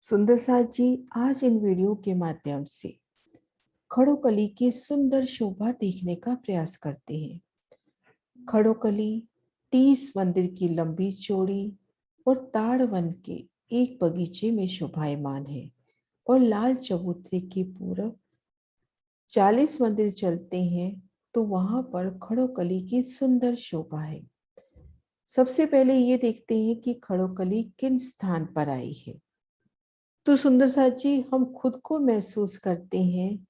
सुंदर साथ जी आज इन वीडियो के माध्यम से खड़ोकली की सुंदर शोभा देखने का प्रयास करते हैं। खड़ोकली 30 मंदिर की लंबी चौड़ी और ताड़ वन के एक बगीचे में शोभायमान है और लाल चबूतरे के पूरब 40 मंदिर चलते हैं तो वहां पर खड़ोकली की सुंदर शोभा है। सबसे पहले ये देखते हैं कि खड़ोकली किन स्थान पर आई है। तो सुंदर साथ जी हम खुद को महसूस करते हैं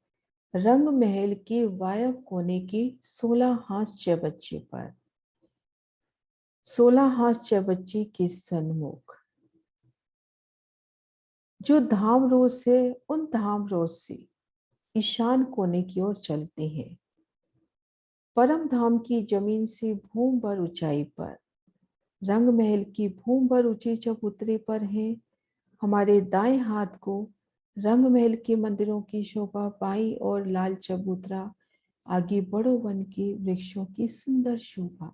रंग महल के वायव कोने के 16 हाथ चौबच्चे पर 16 हाथ चौबच्चे के सन्मुख जो धाम रोड से उन धाम रोड से ईशान कोने की ओर चलते हैं। परम धाम की जमीन से भूम भर ऊंचाई पर रंग महल की भूम भर ऊंची चबूतरे पर है। हमारे दाएं हाथ को रंग महल के मंदिरों की शोभा, बाईं और लाल चबूतरा, आगे बड़ो वन के वृक्षों की सुंदर शोभा।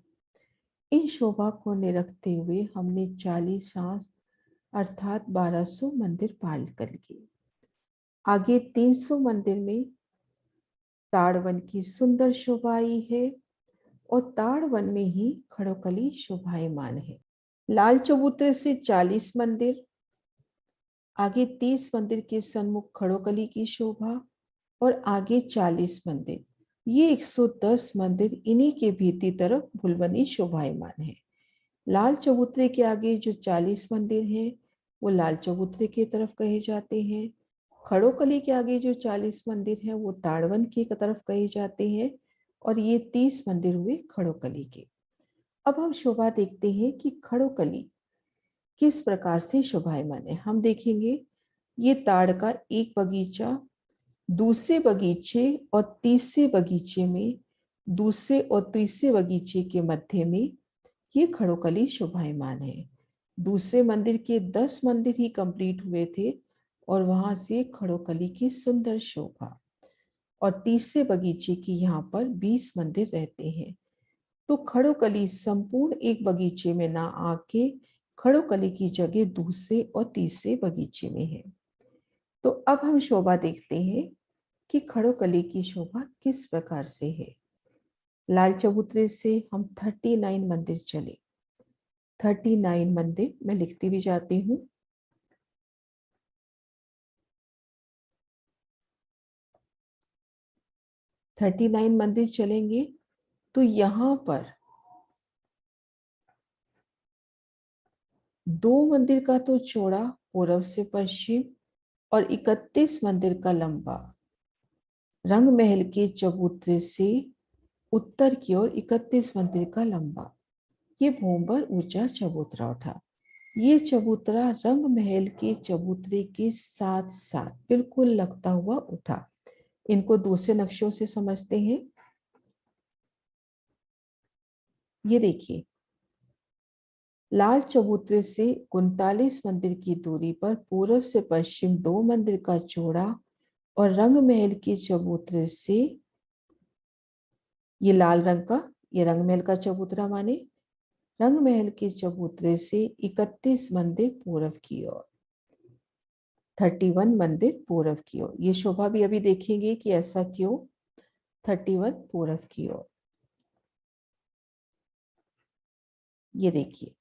इन शोभा को निरखते हुए हमने 40 सांस अर्थात 1200 मंदिर पार कर लिए। आगे 300 मंदिर में ताड़वन की सुंदर शोभा आई है और ताड़वन में ही खड़ोकली शोभायमान है। लाल चबूतरे से 40 मंदिर, आगे 30 मंदिर के सन्मुख खड़ोकली की शोभा और आगे 40 मंदिर। ये 110 मंदिर इन्हीं के भीतरी तरफ भुलवनी शोभायमान है। लाल चबूतरे के आगे जो 40 मंदिर हैं वो लाल चबूतरे की तरफ कहे जाते हैं। खड़ोकली के आगे जो 40 मंदिर हैं वो ताड़वन की तरफ कहे जाते हैं और ये 30 मंदिर हुए खड़ोकली के। अब हम शोभा देखते हैं कि खड़ोकली किस प्रकार से शोभायमान है। हम देखेंगे ये ताड़ का एक बगीचा, दूसरे बगीचे और तीसरे बगीचे में, दूसरे और तीसरे बगीचे के मध्य में ये खड़ोकली शोभायमान है। दूसरे मंदिर के 10 मंदिर ही कंप्लीट हुए थे और वहां से खड़ोकली की सुंदर शोभा, और तीसरे बगीचे की यहाँ पर 20 मंदिर रहते हैं। तो खड़ोकली संपूर्ण एक बगीचे में ना आके खड़ोकली की जगह दूसरे और तीसरे बगीचे में है। तो अब हम शोभा देखते हैं कि खड़ोकली की शोभा किस प्रकार से है। लाल चबूतरे से हम 39 मंदिर चले। 39 मंदिर मैं लिखती भी जाती हूँ। थर्टी 39 मंदिर चलेंगे तो यहाँ पर 2 मंदिर का तो चौड़ा पूर्व से पश्चिम और 31 मंदिर का लंबा रंग महल के चबूतरे से उत्तर की ओर 31 मंदिर का लंबा ये भूमभर ऊंचा चबूतरा उठा। ये चबूतरा रंग महल के चबूतरे के साथ साथ बिल्कुल लगता हुआ उठा। इनको दूसरे नक्शों से समझते हैं। ये देखिए, लाल चबूतरे से 39 मंदिर की दूरी पर पूर्व से पश्चिम 2 मंदिर का चौड़ा और रंग महल के चबूतरे से ये लाल रंग का, ये रंग महल का चबूतरा माने रंग महल के चबूतरे से 31 मंदिर पूर्व की ओर, 31 मंदिर पूर्व की ओर। ये शोभा भी अभी देखेंगे कि ऐसा क्यों। 31 पूर्व की ओर, ये देखिए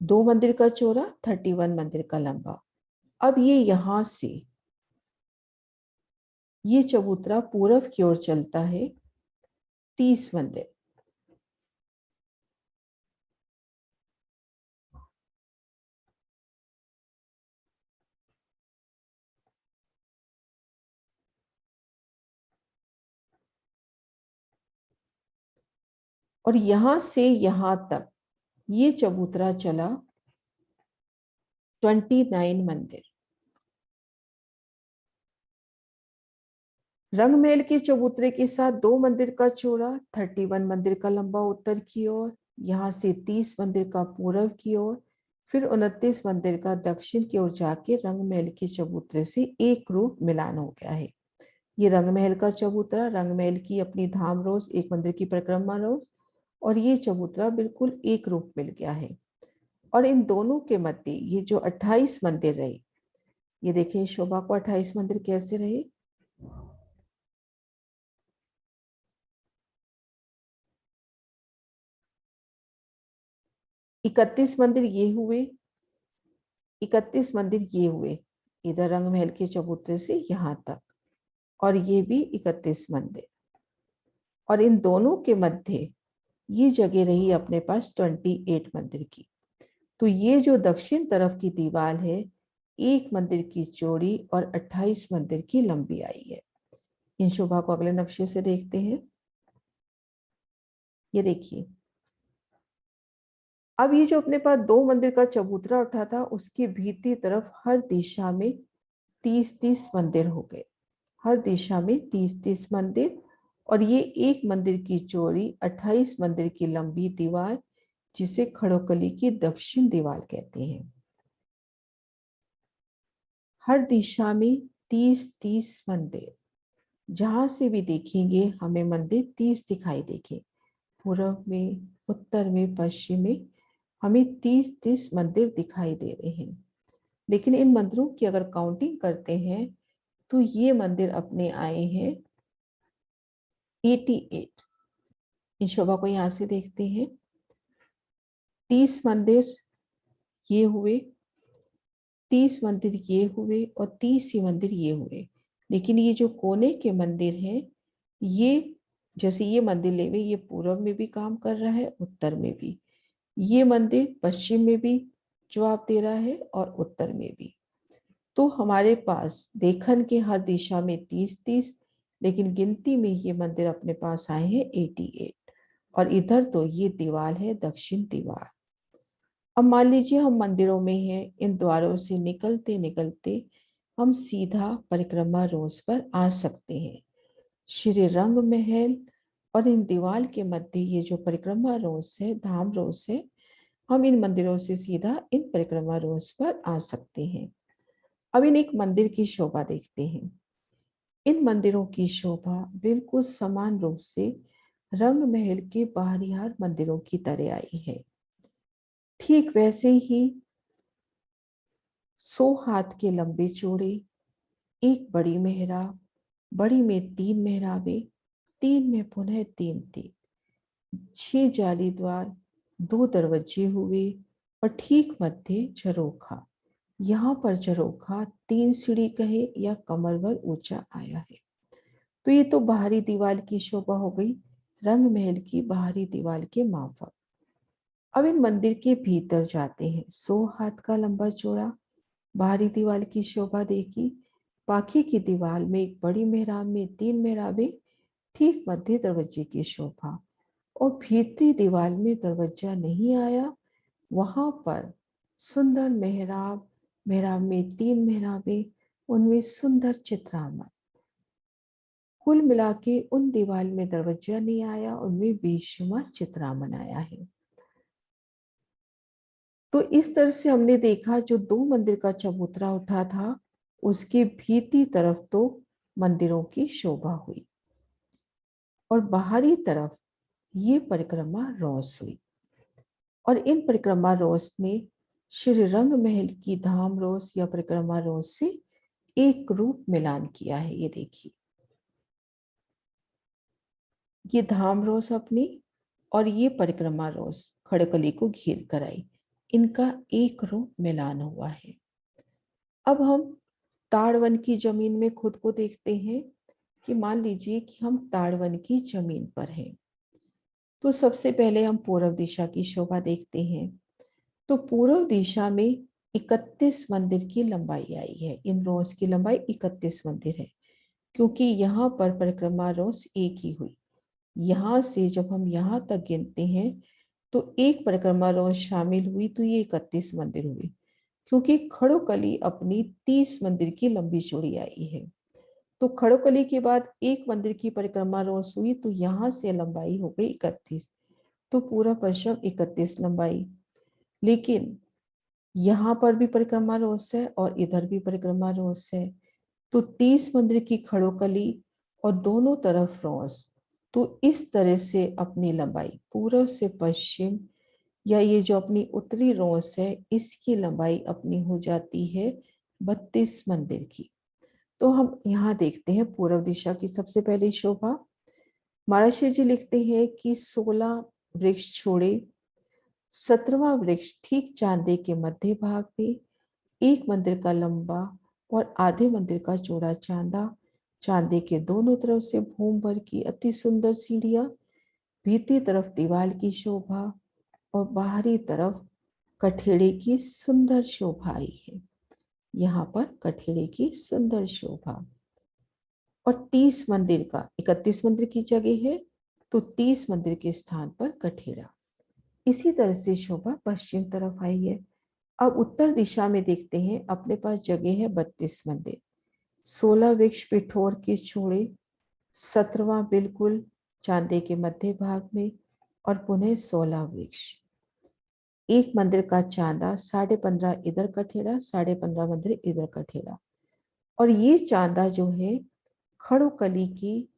2 मंदिर का चौड़ा, 31 मंदिर का लंबा। अब ये यहां से ये चबूतरा पूर्व की ओर चलता है 30 मंदिर, और यहां से यहां तक ये चबूतरा चला 29 मंदिर। रंग महल के चबूतरे के साथ 2 मंदिर का चौड़ा, 31 मंदिर का लंबा उत्तर की ओर, यहाँ से 30 मंदिर का पूर्व की ओर, फिर 29 मंदिर का दक्षिण की ओर जाके रंग महल के चबूतरे से एक रूप मिलान हो गया है। ये रंग महल का चबूतरा, रंग महल की अपनी धाम रोज, एक मंदिर की परिक्रमा रोज, और ये चबूतरा बिल्कुल एक रूप मिल गया है। और इन दोनों के मध्य ये जो 28 मंदिर रहे, ये देखिए शोभा को 28 मंदिर कैसे रहे। इकतीस मंदिर ये हुए, 31 मंदिर ये हुए, इधर रंग महल के चबूतरे से यहां तक, और ये भी 31 मंदिर। और इन दोनों के मध्य ये जगह रही अपने पास 28 मंदिर की। तो ये जो दक्षिण तरफ की दीवार है, 1 मंदिर की चौड़ी और 28 मंदिर की लंबी आई है। इन शोभा को अगले नक्शे से देखते हैं। ये देखिए, अब ये जो अपने पास 2 मंदिर का चबूतरा उठा था, उसकी भीतरी तरफ हर दिशा में 30-30 मंदिर हो गए, हर दिशा में 30-30 मंदिर। और ये 1 मंदिर की चौड़ी 28 मंदिर की लंबी दीवार, जिसे खड़ोकली की दक्षिण दीवार कहते हैं। हर दिशा में 30-30 मंदिर, जहां से भी देखेंगे हमें मंदिर 30 दिखाई देंगे। पूर्व में, उत्तर में, पश्चिम में हमें 30-30 मंदिर दिखाई दे रहे हैं। लेकिन इन मंदिरों की अगर काउंटिंग करते हैं तो ये मंदिर अपने आए हैं 88। इन शोभा को यहां से देखते हैं, 30 मंदिर ये हुए, 30 मंदिर ये हुए और 30 ही मंदिर ये हुए। लेकिन ये जो कोने के मंदिर हैं, ये जैसे ये मंदिर ले हुए, ये पूर्व में भी काम कर रहा है, उत्तर में भी। ये मंदिर पश्चिम में भी जवाब दे रहा है और उत्तर में भी। तो हमारे पास देखन के हर दिशा में 30-30, लेकिन गिनती में ये मंदिर अपने पास आए हैं 88। और इधर तो ये दीवार है दक्षिण दीवार। अब मान लीजिए हम मंदिरों में हैं, इन द्वारों से निकलते निकलते हम सीधा परिक्रमा रोज पर आ सकते हैं। श्री रंग महल और इन दीवार के मध्य ये जो परिक्रमा रोज है, धाम रोज है, हम इन मंदिरों से सीधा इन परिक्रमा रोज पर आ सकते हैं। अब इन एक मंदिर की शोभा देखते हैं। इन मंदिरों की शोभा बिल्कुल समान रूप से रंग महल के बाहरियार मंदिरों की तरह आई है। ठीक वैसे ही 100 हाथ के लंबे चौड़े, एक बड़ी मेहराब, बड़ी में 3 मेहराबें, 3 में पुनः 3-3, 6 जाली द्वार, 2 दरवाजे हुए और ठीक मध्य झरोखा। यहाँ पर झरोखा 3 सीढ़ी कहे या कमर भर ऊंचा आया है। तो ये तो बाहरी दीवार की शोभा हो गई, रंग महल की बाहरी दीवार के माफक। अब इन मंदिर के भीतर जाते हैं। 100 हाथ का लंबा चौड़ा बाहरी दीवार की शोभा देखी। बाकी की दीवार में एक बड़ी मेहराब में 3 मेहराबें, ठीक मध्य दरवाजे की शोभा। और भीतरी दीवार में दरवाजा नहीं आया, वहां पर सुंदर मेहराब, मेहराब में 3 मेहराबें, उनमें सुंदर चित्रामन। कुल मिला के उन दीवार में दरवाजा नहीं आया, उनमें बेशुमार चित्रामन आया है। तो इस तरह से हमने देखा, जो 2 मंदिर का चबूतरा उठा था, उसके भीतरी तरफ तो मंदिरों की शोभा हुई और बाहरी तरफ ये परिक्रमा रोस हुई। और इन परिक्रमा रोस ने श्री रंग महल की धाम रोस या परिक्रमा रोस से एक रूप मिलान किया है। ये देखिए, ये धाम रोस अपनी और ये परिक्रमा रोस खड़कली को घेर कर आई, इनका एक रूप मिलान हुआ है। अब हम ताड़वन की जमीन में खुद को देखते हैं कि मान लीजिए कि हम ताड़वन की जमीन पर हैं। तो सबसे पहले हम पूर्व दिशा की शोभा देखते हैं। तो पूर्व दिशा में 31 मंदिर की लंबाई आई है। इन रोज की लंबाई 31 मंदिर है, क्योंकि यहाँ पर परिक्रमा रोज एक ही हुई। यहाँ से जब हम यहाँ तक गिनते हैं तो एक परिक्रमा रोज शामिल हुई, तो ये 31 मंदिर हुई। क्योंकि खड़ोकली अपनी 30 मंदिर की लंबी चौड़ी आई है, तो खड़ोकली के बाद एक मंदिर की परिक्रमा रोज हुई, तो यहाँ से लंबाई हो गई 31। तो पूरा पश्चिम 31 लंबाई। लेकिन यहाँ पर भी परिक्रमा रोज है और इधर भी परिक्रमा रोज है, तो 30 मंदिर की खड़ोकली और दोनों तरफ रोज, तो इस तरह से अपनी लंबाई पूर्व से पश्चिम या ये जो अपनी उत्तरी रोस है, इसकी लंबाई अपनी हो जाती है 32 मंदिर की। तो हम यहाँ देखते हैं पूर्व दिशा की सबसे पहली शोभा। महाराज जी लिखते हैं कि 16 वृक्ष छोड़े, 17वां वृक्ष ठीक चांदे के मध्य भाग में, एक मंदिर का लंबा और आधे मंदिर का चौड़ा चांदा, चांदे के दोनों तरफ से भूम भर की अति सुंदर सीढ़ियां, भीतरी तरफ दीवार की शोभा और बाहरी तरफ कठेड़े की सुंदर शोभा आई है। यहाँ पर कठेड़े की सुंदर शोभा। और 30 मंदिर का 31 मंदिर की जगह है, तो 30 मंदिर के स्थान पर कठेड़ा। इसी तरह से शोभा पश्चिम तरफ आई है। अब उत्तर दिशा में देखते हैं, अपने पास जगह है 32 मंदिर, 16 वृक्ष पिठोर के छोड़े, 17वां बिल्कुल चांदे के मध्य भाग में और पुनः 16 वृक्ष, एक मंदिर का चांदा, 15.5 इधर कठेड़ा, 15.5 मंदिर इधर कठेड़ा। और ये चांदा जो है खड़ोकली की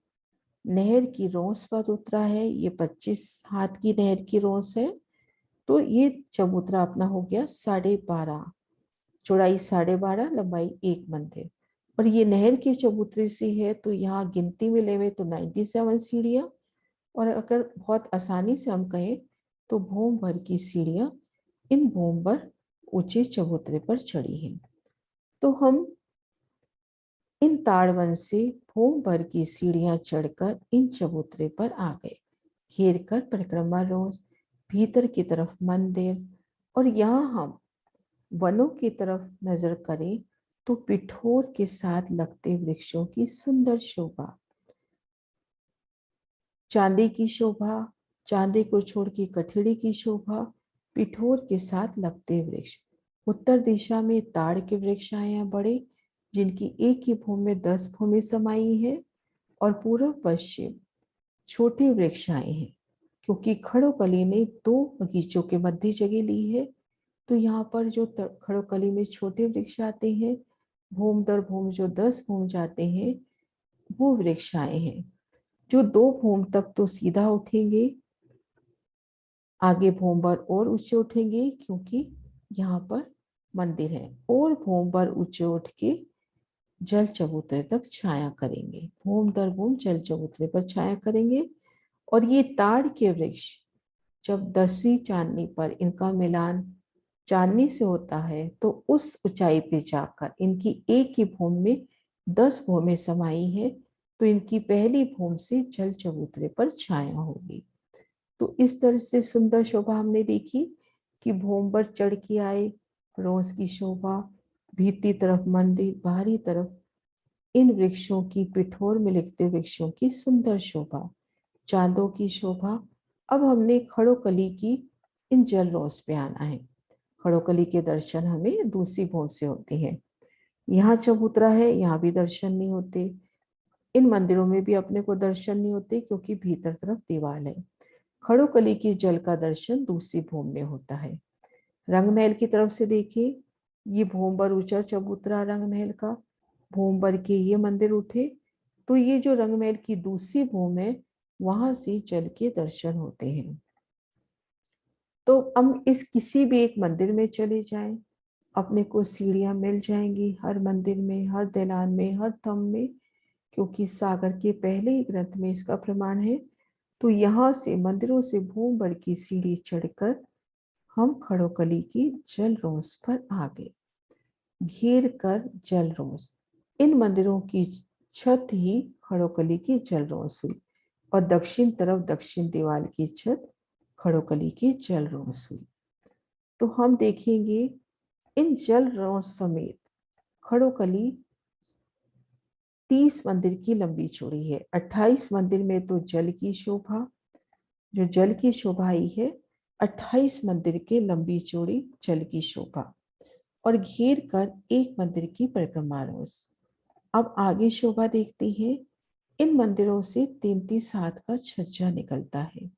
नहर की रोंस पर उतरा है। ये 25 हाथ की नहर की रोंस है, तो ये चबूतरा अपना हो गया 12.5, चौड़ाई 12.5, लंबाई 1 मंदिर। और ये नहर की चबूतरे से है, तो यहाँ गिनती में लेवे तो 97 सीढ़ियां, और अगर बहुत आसानी से हम कहें तो भूम भर की सीढ़ियां इन भूम भर ऊंचे चबूतरे पर चढ़ी हैं। तो हम इन ताड़वन से भूम भर की सीढ़ियां चढ़कर इन चबूतरे पर आ गए। घेर कर परिक्रमा रोज, भीतर की तरफ मंदिर, और यहाँ हम वनों की तरफ नजर करें तो पिठोर के साथ लगते वृक्षों की सुंदर शोभा, चांदी की शोभा, चांदी को छोड़ के कठेड़े की शोभा, पिठोर के साथ लगते वृक्ष। उत्तर दिशा में ताड़ के वृक्ष आए हैं बड़े, जिनकी एक ही भूमि में 10 भूमि समाई है। और पूर्व पश्चिम छोटे वृक्ष आए हैं, क्योंकि खड़ोकली ने 2 बगीचों के मध्य जगह ली है, तो यहाँ पर जो खड़ोकली में छोटे वृक्ष आते हैं, भूम दर भूम जो 10 भूम जाते हैं, वो वृक्ष आए हैं। जो 2 भूम तक तो सीधा उठेंगे, आगे भूम पर और ऊंचे उठेंगे, क्योंकि यहाँ पर मंदिर है, और भूम पर ऊंचे उठ के जल चबूतरे तक छाया करेंगे। भूम दर भूम जल चबूतरे पर छाया करेंगे। और ये ताड़ के वृक्ष जब 10वीं चांदनी पर इनका मिलान चांदनी से होता है, तो उस ऊंचाई पे जाकर इनकी एक ही भूमि में 10 भूमि समाई है, तो इनकी पहली भूमि से जल चबूतरे पर छाया होगी। तो इस तरह से सुंदर शोभा हमने देखी कि भूम पर चढ़ के आए, रोज की शोभा, भीतरी तरफ मंदिर, बाहरी तरफ इन वृक्षों की, पिठोर में लिखते वृक्षों की सुंदर शोभा, चांदों की शोभा। अब हमने खड़ोकली की इन जल रोज पे आना है। खड़ोकली के दर्शन हमें दूसरी भूमि से होते हैं। यहाँ चबूतरा है, यहाँ भी दर्शन नहीं होते। इन मंदिरों में भी अपने को दर्शन नहीं होते, क्योंकि भीतर तरफ दीवार है। खड़ोकली की जल का दर्शन दूसरी भूमि में होता है। रंग महल की तरफ से देखिए, ये भूमबर ऊंचा चबूतरा रंग महल का, भूमबर के ये मंदिर उठे, तो ये जो रंग महल की दूसरी भूमि है, वहां से जल के दर्शन होते हैं। तो हम इस किसी भी एक मंदिर में चले जाएं, अपने को सीढ़ियां मिल जाएंगी, हर मंदिर में, हर दलान में, हर थंब में, क्योंकि सागर के पहले ही ग्रंथ में इसका प्रमाण है। तो यहाँ से मंदिरों से भूमबर की सीढ़ी चढ़कर हम खड़ोकली की जल रोस पर आ गए। घेर कर जल रोस, इन मंदिरों की छत ही खड़ोकली की जल रोस हुई, और दक्षिण तरफ दक्षिण दीवार की छत खड़ोकली की जल रोस हुई। तो हम देखेंगे इन जल रोस समेत खड़ोकली 30 मंदिर की लंबी चौड़ी है। 28 मंदिर में तो जल की शोभा, जो जल की शोभा आई है, 28 मंदिर के लंबी चौड़ी जल की शोभा, और घेर कर एक मंदिर की परिक्रमा रोज। अब आगे शोभा देखते हैं। इन मंदिरों से 33 हाथ का छज्जा निकलता है,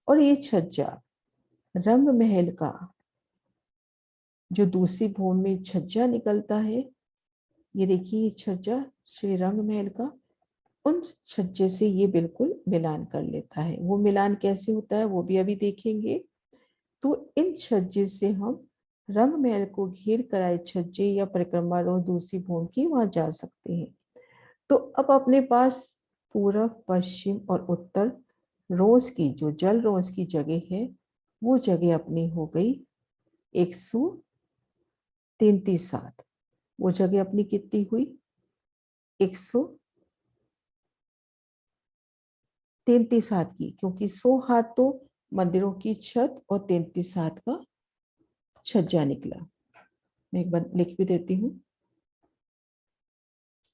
और ये छज्जा रंग महल का, जो दूसरी भूमि में छज्जा निकलता है, ये देखिए ये छज्जा श्री रंग महल का उन छज्जे से ये बिल्कुल मिलान कर लेता है। वो मिलान कैसे होता है वो भी अभी देखेंगे। तो इन छज्जे से हम रंग महल को घेर कर आए छज्जे या परिक्रमा रोज दूसरी भूमि की वहां जा सकते हैं। तो अब अपने पास पूर्व, पश्चिम और उत्तर रोज की जो जल रोज की जगह है वो जगह अपनी हो गई 133 हाथ। वो जगह अपनी कितनी हुई? 133 हाथ की, क्योंकि 100 हाथ तो मंदिरों की छत और 33 हाथ का छज्जा निकला। मैं एक बार लिख भी देती हूँ।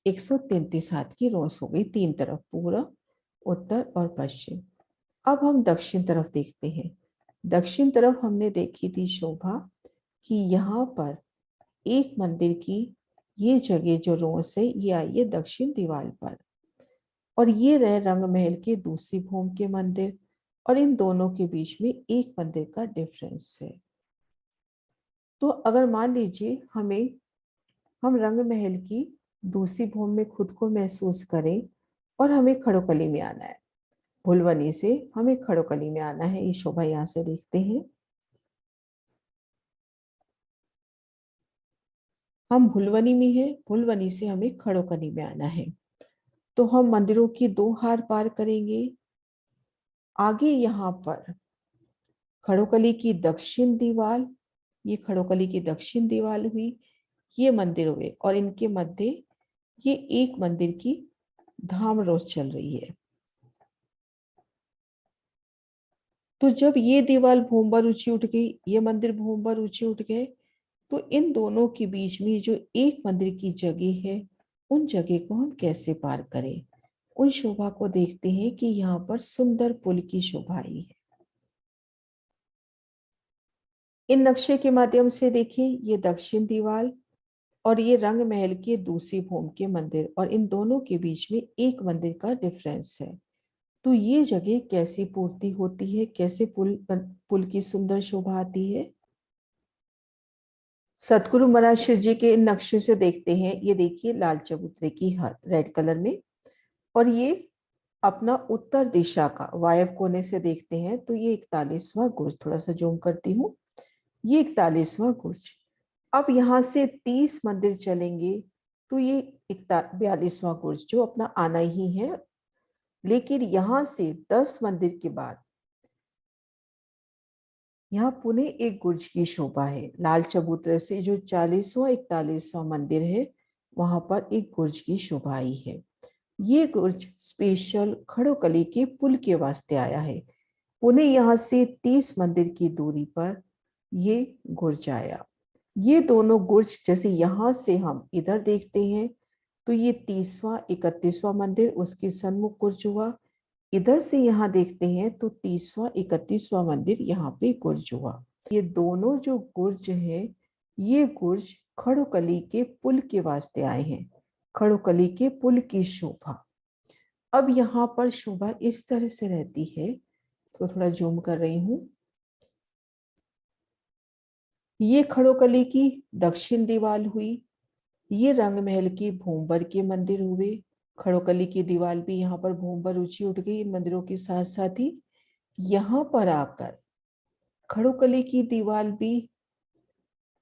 133 हाथ की रोस हो गई, तीन तरफ, पूर्व, उत्तर और पश्चिम। अब हम दक्षिण तरफ देखते हैं। दक्षिण तरफ हमने देखी थी शोभा कि यहाँ पर एक मंदिर की ये जगह जो रोस है ये आई है दक्षिण दीवार पर, और ये रहे रंग महल के दूसरी भूमि के मंदिर, और इन दोनों के बीच में एक मंदिर का डिफरेंस है। तो अगर मान लीजिए हम रंग महल की दूसरी भूमि में खुद को महसूस करें और हमें खड़ोकली में आना है, भुलवनी से हमें खड़ोकली में आना है। ये शोभा यहाँ से देखते हैं। हम भुलवनी में हैं, भुलवनी से हमें खड़ोकली में आना है। तो हम मंदिरों की दो हार पार करेंगे। आगे यहाँ पर खड़ोकली की दक्षिण दीवार, ये खड़ोकली की दक्षिण दीवार हुई, ये मंदिर हुए, और इनके मध्य ये एक मंदिर की धाम रोज चल रही है। तो जब ये दीवार भूमबर ऊंची उठ गई, ये मंदिर भूमबर ऊंचे उठ गए, तो इन दोनों के बीच में जो एक मंदिर की जगह है उन जगह को हम कैसे पार करें? उन शोभा को देखते हैं कि यहाँ पर सुंदर पुल की शोभा आई है। इन नक्शे के माध्यम से देखिए, ये दक्षिण दीवार और ये रंग महल के दूसरी भूमि के मंदिर, और इन दोनों के बीच में एक मंदिर का डिफरेंस है। तो ये जगह कैसी पूर्ति होती है, कैसे पुल की सुंदर शोभा आती है? सतगुरु महाराज शिव जी के नक्शे से देखते हैं। ये देखिए लाल चबूतरे की हाथ रेड कलर में, और ये अपना उत्तर दिशा का वायव्य कोने से देखते हैं तो ये 41वां गुर्ज, थोड़ा सा जूम करती हूँ, ये 41वां गुर्ज। अब यहाँ से 30 मंदिर चलेंगे तो ये 42वां गुर्ज जो अपना आना ही है। लेकिन यहाँ से 10 मंदिर के बाद यहाँ पुणे एक गुर्ज की शोभा है। लाल चबूतरे से जो 40वां 41वां मंदिर है वहां पर एक गुर्ज की शोभा आई है। ये गुर्ज स्पेशल खड़ोकली के पुल के वास्ते आया है। पुणे यहाँ से 30 मंदिर की दूरी पर ये गुर्ज आया। ये दोनों गुर्ज जैसे यहाँ से हम इधर देखते हैं तो ये 30वां 31वां मंदिर उसके सन्मुख गुर्ज हुआ। इधर से यहाँ देखते हैं तो 30वां 31वां मंदिर यहाँ पे गुर्ज हुआ। ये दोनों जो गुर्ज है ये गुर्ज खड़ोकली के पुल के वास्ते आए हैं, खड़ोकली के पुल की शोभा। अब यहाँ पर शोभा इस तरह से रहती है, तो थोड़ा जूम कर रही हूँ। ये खड़ोकली की दक्षिण दीवार हुई, ये रंग महल की भूमबर के मंदिर हुए। खड़ोकली की दीवार भी यहाँ पर भूमबर ऊंची उठ गई इन मंदिरों के साथ साथ ही। यहाँ पर आकर खड़ोकली की दीवार भी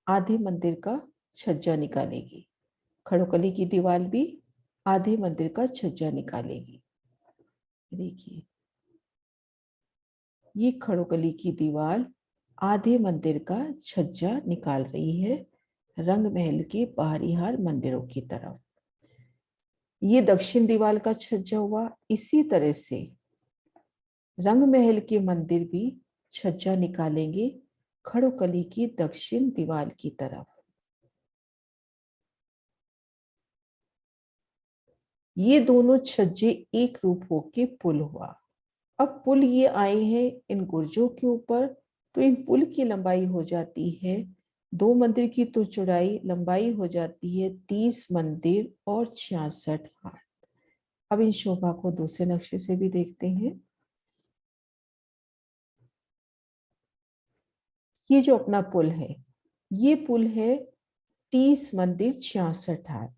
आधे मंदिर का छज्जा निकालेगी। खड़ोकली की दीवार भी आधे मंदिर का छज्जा निकालेगी। देखिए ये खड़ोकली की दीवार आधे मंदिर का छज्जा निकाल रही है रंग महल के बाहरी हार मंदिरों की तरफ। ये दक्षिण दीवार का छज्जा हुआ। इसी तरह से रंग महल के मंदिर भी छज्जा निकालेंगे खड़ोकली की दक्षिण दीवार की तरफ। ये दोनों छज्जे एक रूप होके पुल हुआ। अब पुल ये आए हैं इन गुर्जों के ऊपर, तो इन पुल की लंबाई हो जाती है, दो मंदिर की तो चौड़ाई लंबाई हो जाती है 30 मंदिर और 66 हाथ। अब इन शोभा को दूसरे नक्शे से भी देखते हैं। ये जो अपना पुल है, ये पुल है 30 मंदिर 66 हाथ।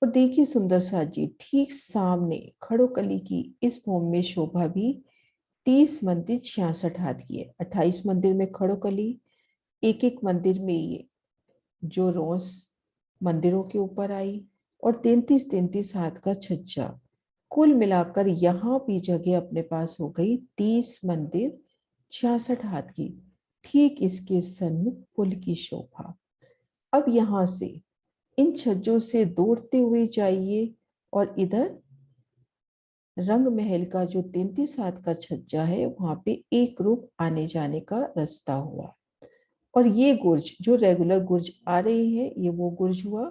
और देखिए सुंदर सा जी, ठीक सामने खड़ोकली की इस भूमि में शोभा भी 30 मंदिर 66 हाथ की है। 28 मंदिर में खड़ोकली, एक एक मंदिर में ये जो रोज मंदिरों के ऊपर आई, और 33-33 हाथ का छज्जा। कुल मिलाकर यहाँ भी जगह अपने पास हो गई 30 मंदिर 66 हाथ की। ठीक इसके सन्मुख पुल की शोभा। अब यहाँ से इन छज्जों से दौड़ते हुए जाइए और इधर रंग महल का जो 33 हाथ का छज्जा है वहां पे एक रूप आने जाने का रास्ता हुआ। और ये गुर्ज जो रेगुलर गुर्ज आ रहे हैं ये वो गुर्ज हुआ,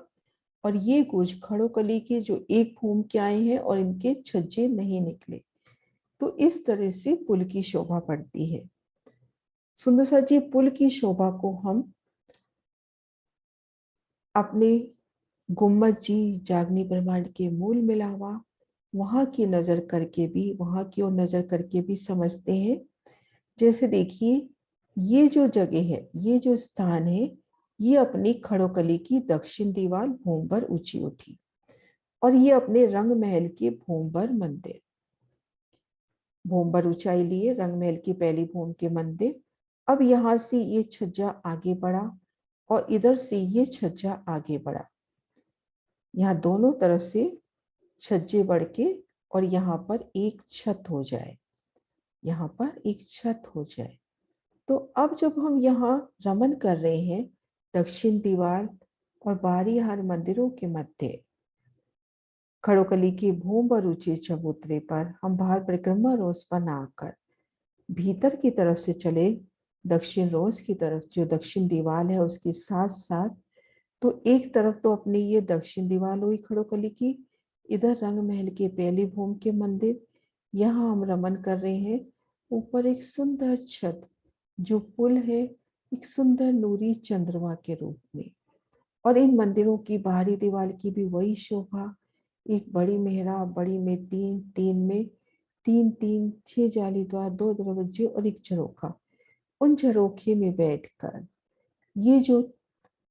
और ये गुर्ज खड़ोकली के जो एक घूम के आए हैं और इनके छज्जे नहीं निकले। तो इस तरह से पुल की शोभा बढ़ती है। सुंदर सा जी, पुल की शोभा को हम अपने गुम्बद जी जागनी ब्रह्मांड के मूल मिलावा वहां की नजर करके भी, वहां की ओर नजर करके भी समझते हैं। जैसे देखिए, ये जो जगह है, ये जो स्थान है, ये अपनी खड़ोकली की दक्षिण दीवार भूमभर ऊंची उठी, और ये अपने रंग महल के भूमभर मंदिर, भूमभर ऊंचाई लिए रंग महल की पहली भूम के मंदिर। अब यहाँ से ये छज्जा आगे बढ़ा और इधर से ये छज्जा आगे बढ़ा। यहाँ दोनों तरफ से छज्जे बढ़ के और यहाँ पर एक छत हो जाए, यहाँ पर एक छत हो जाए। तो अब जब हम यहाँ रमन कर रहे हैं दक्षिण दीवार और बाहरी हार मंदिरों के मध्य खड़ोकली की भूम पर ऊंचे चबूतरे पर हम बाहर परिक्रमा रोज पर ना आकर भीतर की तरफ से चले दक्षिण रोज की तरफ, जो दक्षिण दीवार है उसके साथ साथ। तो एक तरफ तो अपनी ये दक्षिण दीवार हुई खड़ोकली की, इधर रंग महल के पहली भूम के मंदिर, यहाँ हम रमन कर रहे हैं। ऊपर एक सुंदर छत जो पुल है, एक सुंदर नूरी चंद्रमा के रूप में। और इन मंदिरों की बाहरी दीवार की भी वही शोभा, एक बड़ी मेहराब, बड़ी में तीन, तीन में तीन, तीन 6 जाली द्वार, 2 दरवाजे और एक झरोखा। उन झरोखे में बैठकर ये जो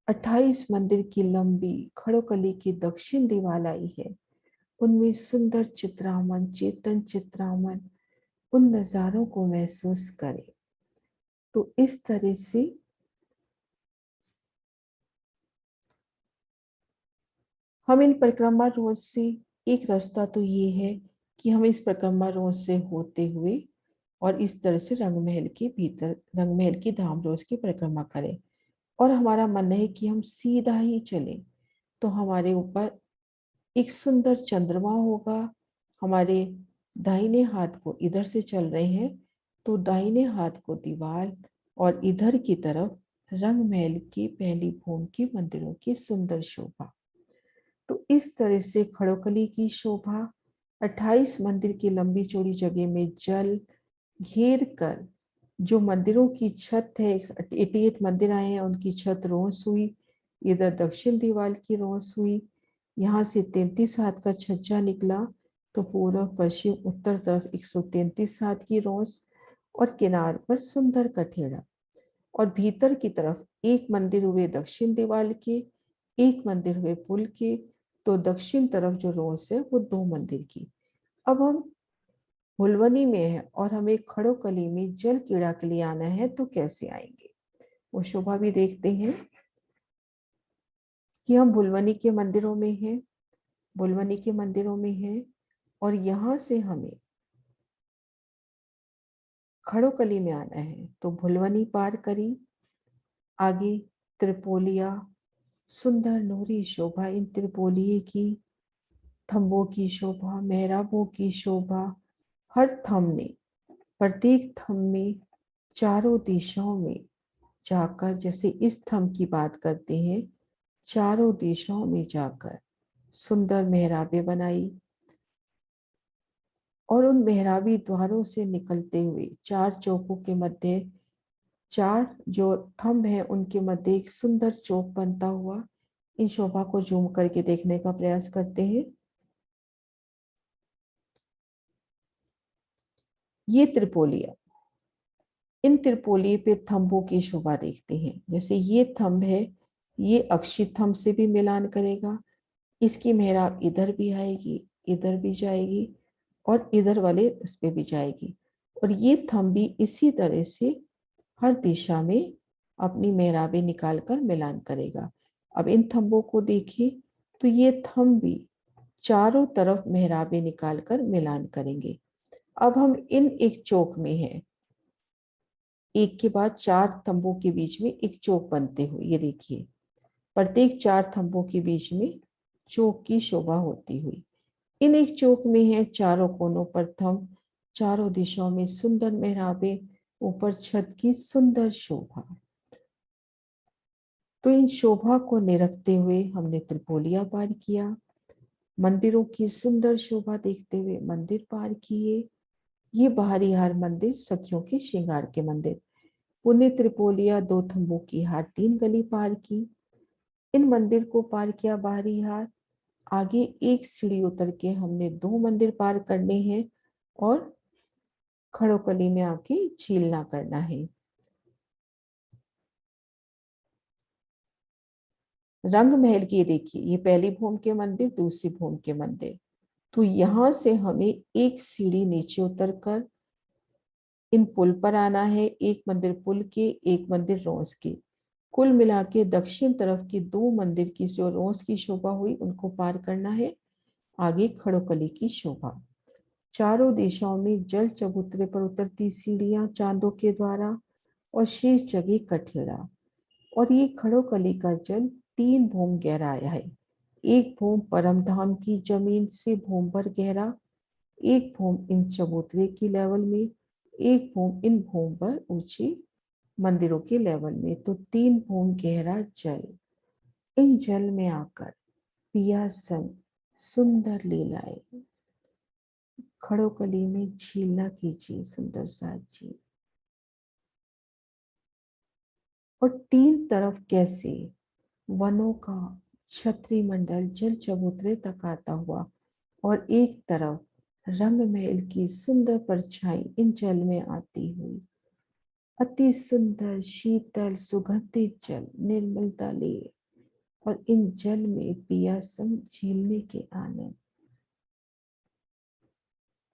28 मंदिर की लंबी खड़ोकली की दक्षिण दीवार आई है, उनमें सुंदर चित्रामन, चेतन चित्रामन, उन नजारों को महसूस करें। तो इस तरह से हम इन परिक्रमा रोज से, एक रास्ता तो ये है कि हम इस परिक्रमा रोज से होते हुए और इस तरह से रंग महल के भीतर, रंग महल की धाम रोज की परिक्रमा करें। और हमारा मन है कि हम सीधा ही चलें, तो हमारे ऊपर एक सुंदर चंद्रमा होगा। हमारे दाहिने हाथ को इधर से चल रहे हैं तो दाहिने हाथ को दीवार और इधर की तरफ रंग महल की पहली भूम के मंदिरों की सुंदर शोभा। तो इस तरह से खड़ोकली की शोभा 28 मंदिर की लंबी चौड़ी जगह में जल घेर कर, जो मंदिरों की छत है, 88 मंदिर आए हैं, उनकी छत रोंस हुई, इधर दक्षिण दीवार की रोंस हुई, यहाँ से 33 हाथ का छज्जा निकला, तो पूर्व पश्चिम उत्तर तरफ 133 हाथ की रोंस, और किनार पर सुंदर कठेड़ा, और भीतर की तरफ एक मंदिर हुए दक्षिण दीवार के, एक मंदिर हुए पुल के। तो दक्षिण तरफ जो रोंस है वो 2 मंदिर की। अब हम हुलवनी में है और हमें खड़ोकली में जल क्रीड़ा के लिए आना है, तो कैसे आएंगे वो शोभा भी देखते हैं। कि हम बुलवनी के मंदिरों में हैं, बुलवनी के मंदिरों में हैं, और यहाँ से हमें खड़ोकली में आना है। तो भुलवनी पार करी, आगे त्रिपोलिया, सुंदर नूरी शोभा, इन त्रिपोलिये की थम्बों की शोभा, मेहराबों की शोभा, हर थंब ने, प्रत्येक थंब में चारों दिशाओं में जाकर, जैसे इस थंब की बात करते हैं, चारों दिशाओं में जाकर सुंदर मेहराबें बनाई, और उन मेहराबी द्वारों से निकलते हुए 4 चौकों के मध्य, 4 जो थंब है उनके मध्य एक सुंदर चौक बनता हुआ। इन शोभा को जूम करके देखने का प्रयास करते हैं। ये त्रिपोलिया, इन त्रिपोली पे थंबों की शोभा देखते हैं। जैसे ये थंब है, ये अक्षित थंब से भी मिलान करेगा, इसकी मेहराब इधर भी आएगी, इधर भी जाएगी, और इधर वाले उस पे भी जाएगी। और ये थंब भी इसी तरह से हर दिशा में अपनी मेहराबें निकालकर मिलान करेगा। अब इन थंबों को देखिए तो ये थंब भी चारों तरफ मेहराबें निकालकर मिलान करेंगे। अब हम इन एक चौक में हैं, एक के बाद चार थंबों के बीच में एक चौक बनते हुए, ये देखिए प्रत्येक चार थंबों के बीच में चौक की शोभा होती हुई। इन एक चौक में है चारों कोनों पर थंब, चारों दिशाओं में सुंदर मेहराबें, ऊपर छत की सुंदर शोभा। तो इन शोभा को निरखते हुए हमने त्रिपोलिया पार किया, मंदिरों की सुंदर शोभा देखते हुए मंदिर पार किए। ये बाहरी हार मंदिर सखियों के श्रृंगार के मंदिर। पुण्य त्रिपोलिया दो थंबों की हार, तीन गली पार की। इन मंदिर को पार किया बाहरी हार। आगे एक सीढ़ी उतर के हमने दो मंदिर पार करने हैं और खड़ोकली में आके झील ना करना है। रंग महल की देखिए, ये पहली भूम के मंदिर, दूसरी भूम के मंदिर। तो यहां से हमें एक सीढ़ी नीचे उतरकर इन पुल पर आना है, एक मंदिर पुल के, एक मंदिर रोज के। कुल मिला के दक्षिण तरफ की दो मंदिर की जो रोज की शोभा हुई उनको पार करना है। आगे खड़ोकली की शोभा। चारों दिशाओं में जल चबूतरे पर उतरती सीढ़ियां चांदों के द्वारा और शेष जगह कठेड़ा। और ये खड़ोकली का जल तीन भूम गहरा आया है। एक भूम परम धाम की जमीन से भूम भर गहरा, एक भूम इन चबूतरे की लेवल में, एक भूम इन भूम पर ऊंचे मंदिरों के लेवल में। तो तीन भूम गहरा जल। इन जल में आकर पिया संग सुंदर लीलाएं, खड़ोकली में झीलना कीजिए सुंदर सा झील। और तीन तरफ कैसे वनों का छत्री मंडल जल चबूतरे तक आता हुआ और एक तरफ रंग महल की सुंदर परछाई इन जल में आती हुई। अति सुंदर शीतल सुगंधित जल निर्मलता ले और इन जल में पिया संग झीलने के आनंद।